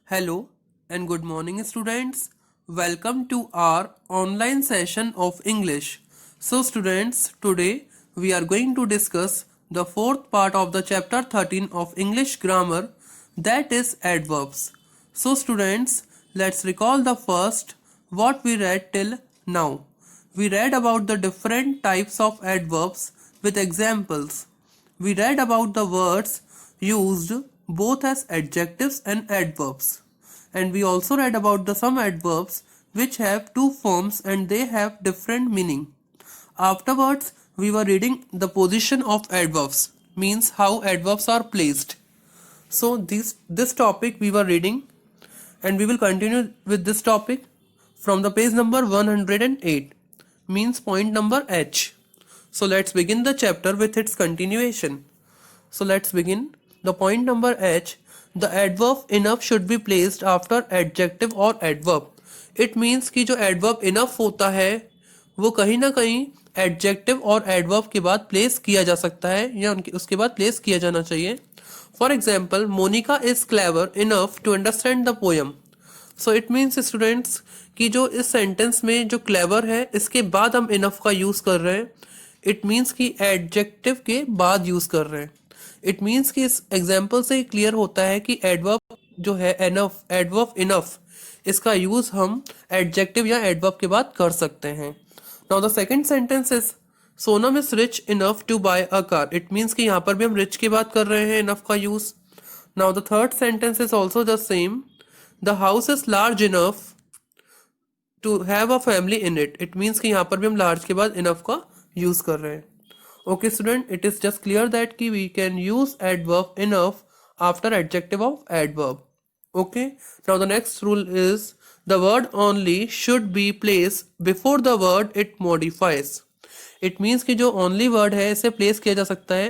Hello and good morning, students. Welcome to our online session of English. So, students, today we are going to discuss the fourth part of the chapter 13 of English grammar, that is adverbs. So, students, let's recall the first what we read till now. We read about the different types of adverbs with examples. We read about the words used both as adjectives and adverbs. And we also read about the some adverbs which have two forms and they have different meaning. Afterwards, we were reading the position of adverbs, means how adverbs are placed. So this topic we were reading and we will continue with this topic from the page number 108, means point number H. So let's begin the chapter with its continuation. So let's begin. The point number H. The adverb enough should be placed after adjective or adverb. It means कि जो adverb enough होता है वो कहीं ना कहीं adjective और adverb के बाद place किया जा सकता है या उसके बाद place किया जाना चाहिए. For example, Monica is clever enough to understand the poem. So it means students कि जो इस sentence में जो clever है इसके बाद हम enough का use कर रहे हैं. It means कि adjective के बाद use कर रहे हैं. इट मीन्स कि इस एग्जाम्पल से क्लियर होता है कि एडवर्ब जो है एनफ एडवर्ब इनफ इसका यूज हम एडजेक्टिव या एडवर्ब के बाद कर सकते हैं. Now the second sentence is Sonam is rich enough to buy a car. It means कि यहाँ पर भी हम रिच की बात कर रहे हैं इनफ का use. Now the third sentence is also the same. The house is large enough to have a family in it. It means कि यहाँ पर भी हम लार्ज के बाद इनफ का यूज कर रहे हैं. Okay student, it is just clear that we can use adverb enough after adjective of adverb. Okay, now the next rule is the word only should be placed before the word it modifies. It means कि जो only word है इसे place किया जा सकता है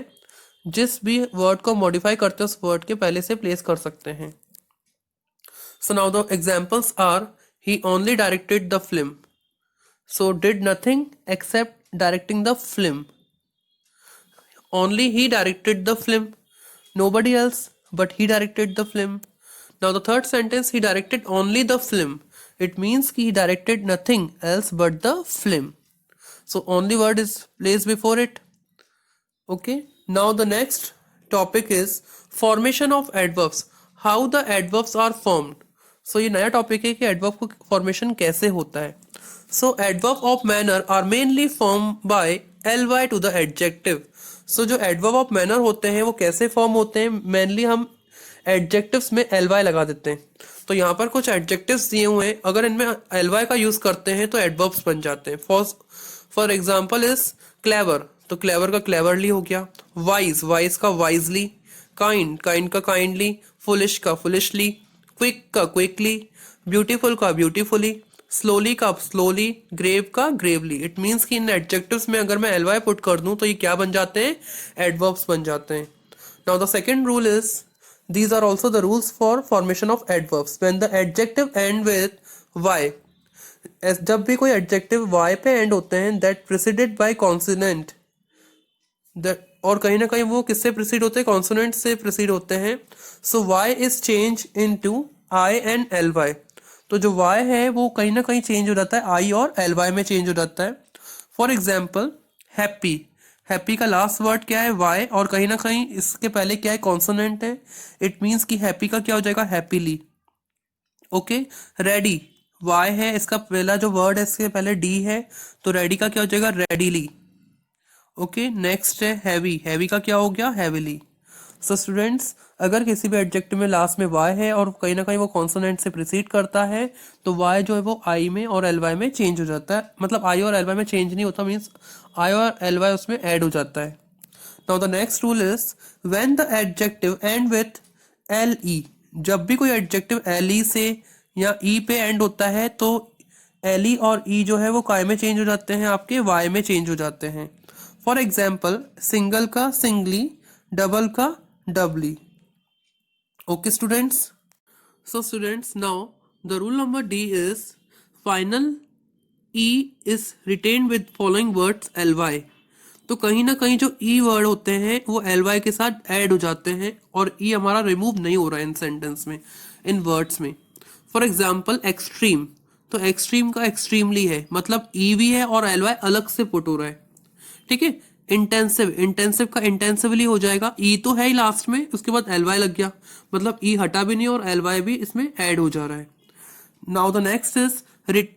जिस भी word को modify करते हैं उस word के पहले से place कर सकते हैं. So now the examples are he only directed the film. So did nothing except directing the film. Only he directed the film. Nobody else, but he directed the film. Now the third sentence, he directed only the film. It means he directed nothing else but the film. So only word is placed before it. Okay. Now the next topic is formation of adverbs. How the adverbs are formed. So ये नया topic है कि adverb को formation कैसे होता है. So adverb of manner are mainly formed by ly to the adjective. सो जो adverb of manner होते हैं वो कैसे फॉर्म होते हैं. मेनली हम एडजेक्टिव्स में एल वाई लगा देते हैं. तो यहाँ पर कुछ एडजेक्टिव्स दिए हुए हैं, अगर इनमें एल वाई का यूज करते हैं तो एडवर्ब्स बन जाते हैं. फॉर एग्जाम्पल इज क्लेवर, तो क्लेवर का क्लेवरली हो गया. वाइज, वाइज का वाइजली. काइंड, काइंड का काइंडली. फुलिश का फुलिशली. क्विक का क्विकली. ब्यूटीफुल का ब्यूटीफुली. स्लोली का स्लोली. ग्रेव का ग्रेवली. इट मीन्स कि इन एडजेक्टिव्स में अगर मैं एल वाई पुट कर दूं तो ये क्या बन जाते हैं, एडवर्ब्स बन जाते हैं. Now the second rule is these are also the rules for formation of adverbs when the adjective end with y. जब भी कोई adjective y पे end होते हैं that preceded by consonant, that और कहीं ना कहीं वो किससे प्रिसीड होते हैं, कॉन्सोनेंट से प्रिसीड होते हैं. सो y is change into i and ly. तो जो y है वो कहीं ना कहीं चेंज हो जाता है i और ly में चेंज हो जाता है. फॉर एग्जाम्पल हैप्पी, हैप्पी का लास्ट वर्ड क्या है, y, और कहीं ना कहीं इसके पहले क्या है, कॉन्सोनेंट है. इट मीन्स कि हैप्पी का क्या हो जाएगा, हैप्पीली. ओके. रेडी, y है, इसका पहला जो वर्ड है इसके पहले d है, तो रेडी का क्या हो जाएगा, रेडीली. ओके. नेक्स्ट है हैवी, हैवी का क्या हो गया, हैवीली. सो स्टूडेंट्स, अगर किसी भी एडजेक्टिव में लास्ट में y है और कहीं ना कहीं वो कॉन्सोनेंट से प्रिसीड करता है तो y जो है वो i में और ly में चेंज हो जाता है. मतलब i और ly में चेंज नहीं होता, मीन्स i और ly उसमें ऐड हो जाता है. Now the next rule is when the adjective and with le. जब भी कोई एडजेक्टिव le से या e पे एंड होता है तो le और e जो है वो काय में चेंज हो जाते हैं, आपके y में चेंज हो जाते हैं. फॉर एग्जाम्पल सिंगल का सिंगली, डबल का डबली. Okay students, so students, now the rule number D is final E is retained with following words ly. तो कहीं ना कहीं जो ई वर्ड होते हैं वो एल वाई के साथ ऐड हो जाते हैं और ई हमारा रिमूव नहीं हो रहा है इन सेंटेंस में, इन वर्ड्स में। फॉर एग्जाम्पल एक्सट्रीम, तो एक्सट्रीम का एक्सट्रीमली है, मतलब ई भी है और एल वाई अलग से पुट हो रहा है, ठीक है। इंटेंसिव, इंटेंसिव का इंटेंसिवली हो जाएगा, ई तो है ही लास्ट में, उसके बाद एल वाई लग गया, मतलब ई हटा भी नहीं और एल वाई भी इसमें ऐड हो जा रहा है। Now the next is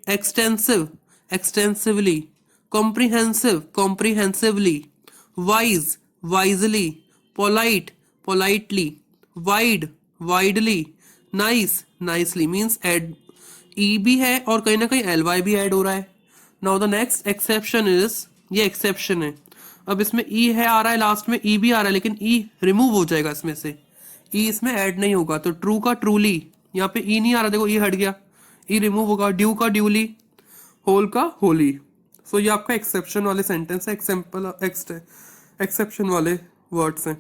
extensive, extensively, comprehensive, comprehensively, wise, wisely, polite, politely, wide, widely, nice, nicely, means add E भी है और कहीं ना कहीं एल वाई भी ऐड हो रहा है। Now the next exception is, ये एक्सेप्शन है, अब इसमें ई है आ रहा है लास्ट में, ई भी आ रहा है लेकिन ई रिमूव हो जाएगा इसमें से, ई इसमें ऐड नहीं होगा, तो ट्रू का ट्रूली, यहाँ पे ई नहीं आ रहा, देखो ई हट गया, ई रिमूव होगा, ड्यू का ड्यूली, होल का होली। सो ये आपका एक्सेप्शन वाले सेंटेंस है, एग्जाम्पल एक्सेप्शन वाले वर्ड्स हैं।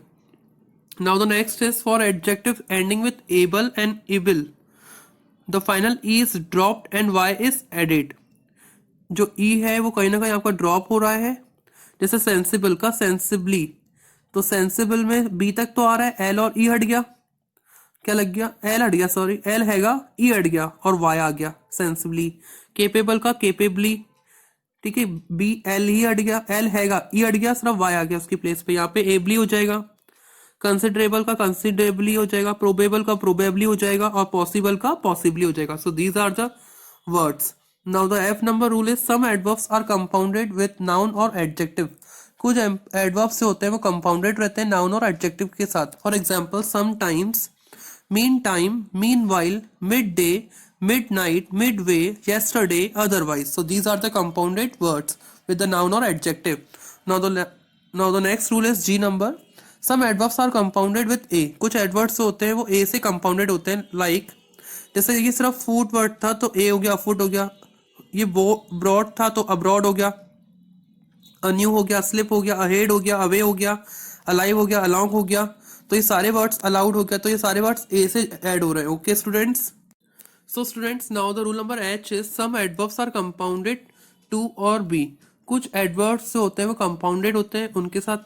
Now the next is for adjective ending with able and ible, the final E is dropped and Y is added. जो ई है वो कहीं ना कहीं आपका ड्रॉप हो रहा है, जैसे सेंसिबल का सेंसिबली, तो सेंसिबल में बी तक तो आ रहा है, एल और ई हट गया, क्या लग गया, एल हट गया, सॉरी एल हैगा, ई हट गया और वाई आ गया सेंसिबली। केपेबल का केपेबली, ठीक है, बी एल ही हट गया, एल हैगा, ई हट गया, सिर्फ वाई आ गया उसकी प्लेस पे, यहाँ पे एबली हो जाएगा। कंसिडरेबल का कंसिडरेबली हो जाएगा, प्रोबेबल का प्रोबेबली हो जाएगा और पॉसिबल का पॉसिबली हो जाएगा। So these are the words. Now the F number rule is some adverbs are compounded with noun और एडजेक्टिव। कुछ एडवर्ब्स जो होते हैं वो कंपाउंडेड रहते हैं नाउन और एडजेक्टिव के साथ। For example sometimes, meantime, meanwhile, midday, midnight, midway, yesterday, otherwise. So these are the compounded words with the noun or adjective. Now the next rule is G number. Some adverbs are compounded with a. कुछ adverbs होते हैं वो a से compounded होते हैं, like जैसे ये सिर्फ food word था तो a हो गया, food हो गया, ये broad था तो abroad हो गया, anew हो गया, slip हो गया, ahead हो गया, away हो गया, alive हो गया, along हो गया, तो ये सारे वर्ड्स allowed हो गया, तो ये सारे वर्ड्स a से ऐड हो रहे हैं। Okay students, so students now the rule number H is some adverbs are compounded to और बी। कुछ एडवर्ब्स जो होते हैं वो कंपाउंडेड होते हैं, उनके साथ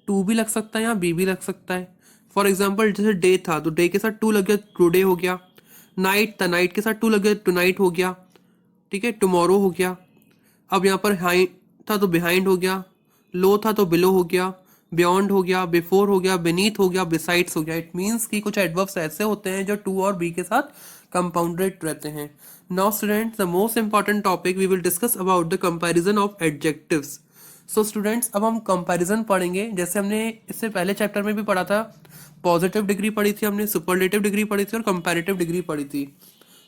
टू भी लग सकता है या बी भी लग सकता है। फॉर एग्जाम्पल जैसे डे था तो डे के साथ टू लग गया, टुडे हो गया। नाइट था, नाइट के साथ टू लग गया, टू नाइट हो गया, ठीक है, टुमारो हो गया। अब यहाँ पर हाई था तो बिहाइंड हो गया, लो था तो बिलो हो गया, बियॉन्ड हो गया, बिफोर हो गया, बेनीथ हो गया, बिसाइड्स हो गया। इट मीन्स कि कुछ एडवर्ब्स ऐसे होते हैं जो टू और बी के साथ कंपाउंडेड रहते हैं। Now students the most important topic we will discuss about the comparison of adjectives. So students अब हम कंपैरिजन पढ़ेंगे, जैसे हमने इससे पहले चैप्टर में भी पढ़ा था, पॉजिटिव डिग्री पढ़ी थी हमने, सुपरलेटिव डिग्री पढ़ी थी और कंपैरेटिव डिग्री पढ़ी थी।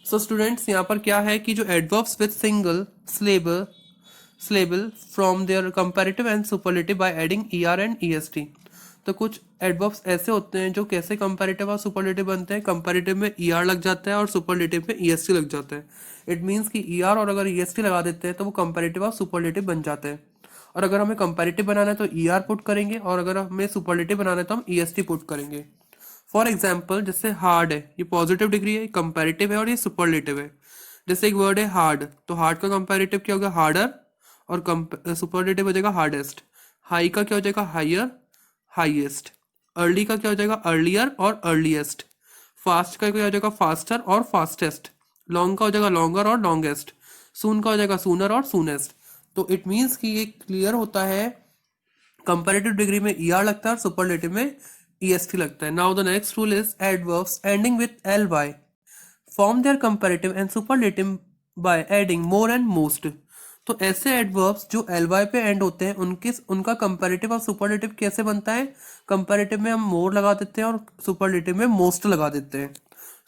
सो स्टूडेंट्स यहाँ पर क्या है कि जो adverbs with single syllable from their comparative and superlative by adding er and est। तो कुछ एडवर्ब्स ऐसे होते हैं जो कैसे कंपैरेटिव और सुपरलेटिव बनते हैं, कंपैरेटिव में er लग जाता है और सुपरलेटिव में est लग जाता है। इट मीन्स कि er और अगर est लगा देते हैं तो वो कंपैरेटिव और सुपरलेटिव बन जाते हैं, और अगर हमें कंपैरेटिव बनाना है तो er पुट करेंगे और अगर हमें सुपरलेटिव बनाना है तो हम est पुट करेंगे। फॉर एग्जाम्पल जैसे हार्ड है, ये पॉजिटिव डिग्री है, कंपैरेटिव है और ये सुपरलेटिव है। जैसे एक वर्ड है हार्ड, तो हार्ड का कंपैरेटिव क्या होगा, हार्डर, और सुपरलेटिव हो जाएगा हार्डेस्ट। हाई का क्या हो जाएगा, हायर, हाईएस्ट। अर्ली का क्या हो जाएगा, अर्लियर और अर्लीस्ट। फास्ट का क्या हो जाएगा, फास्टर और फास्टेस्ट। लॉन्ग का हो जाएगा लॉन्गर और लॉन्गेस्ट। सून का हो जाएगा सूनर और सूनेस्ट। तो इट मीन्स कि ये क्लियर होता है, कंपैरेटिव डिग्री में er लगता है और सुपरलेटिव में est लगता है। Now the next rule is adverbs ending with ly form their comparative and superlative by adding more and most. तो ऐसे एडवर्ब्स जो ly पे एंड होते हैं उनका कंपैरेटिव और सुपरलेटिव कैसे बनता है, कंपैरेटिव में हम मोर लगा देते हैं और सुपरलेटिव में मोस्ट लगा देते हैं।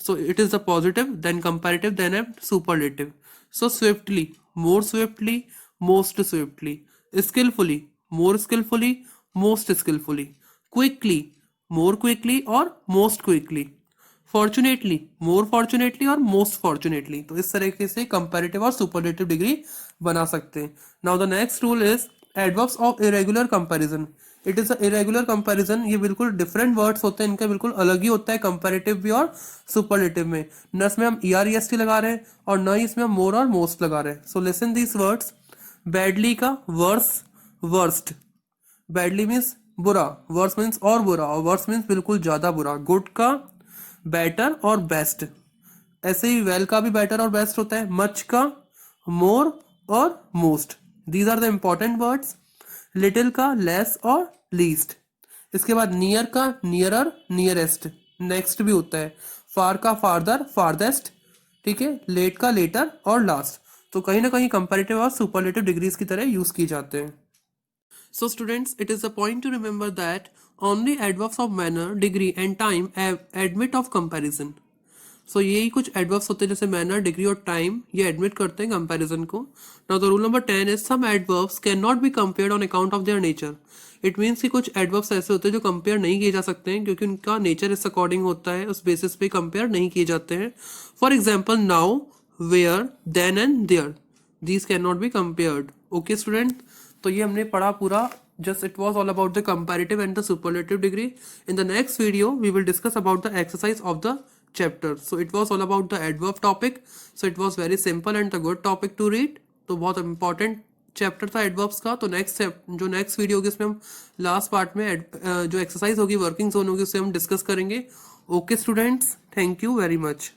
So it is the positive then comparative then a superlative. So swiftly, more swiftly, most swiftly. Skilfully, more skilfully, most skilfully. Quickly, more quickly और most quickly. Fortunately, more fortunately और most fortunately. तो इस तरीके से comparative और superlative degree बना सकते हैं। Now the next rule is adverbs of irregular comparison. It is a irregular comparison, ये बिल्कुल डिफरेंट वर्ड्स होते हैं, इनका बिल्कुल अलग ही होता है कंपैरेटिव भी और सुपरलेटिव में। न इसमें हम ER EST लगा रहे हैं और न ही इसमें हम मोर और मोस्ट लगा रहे हैं। So listen these words. Badly का वर्स, वर्स्ट। बैडली मीन्स बुरा, वर्स मीन्स और बुरा, और वर्स मीन्स बिल्कुल ज्यादा बुरा। गुड का बेटर और बेस्ट, ऐसे ही वेल का भी बेटर और बेस्ट होता है। मच का मोर और most, these are the important words. Little का लेस और लीस्ट। इसके बाद नियर का नियरर, नियरेस्ट, नेक्स्ट भी होता है। फार का फारदर, फारदेस्ट, ठीक है। लेट का लेटर और लास्ट। तो कहीं ना कहीं कंपैरेटिव और सुपरलेटिव डिग्रीज की तरह यूज किए जाते हैं। So students, it is a point to remember that only adverbs of manner, degree and time admit of comparison. So यही कुछ adverbs होते हैं जैसे manner, degree और time, ये admit करते हैं comparison को. Now the rule number 10 is some adverbs cannot be compared on account of their nature. It means कि कुछ adverbs ऐसे होते हैं जो compare नहीं किए जा सकते हैं क्योंकि उनका nature इस according होता है, उस basis पे compare नहीं किए जाते हैं. For example, now, where, then and there. These cannot be compared. Okay student? तो ये हमने पढ़ा पूरा. Just it was all about the comparative and the superlative degree. In the next video, we will discuss about the exercise of the chapter. So it was all about the adverb topic. So it was very simple and a good topic to read. तो बहुत important chapter था adverbs का. तो जो next video होगी उसमें हम last part में जो एक्सरसाइज होगी, वर्किंग जोन होगी, उससे हम डिस्कस करेंगे. Okay students, thank you very much.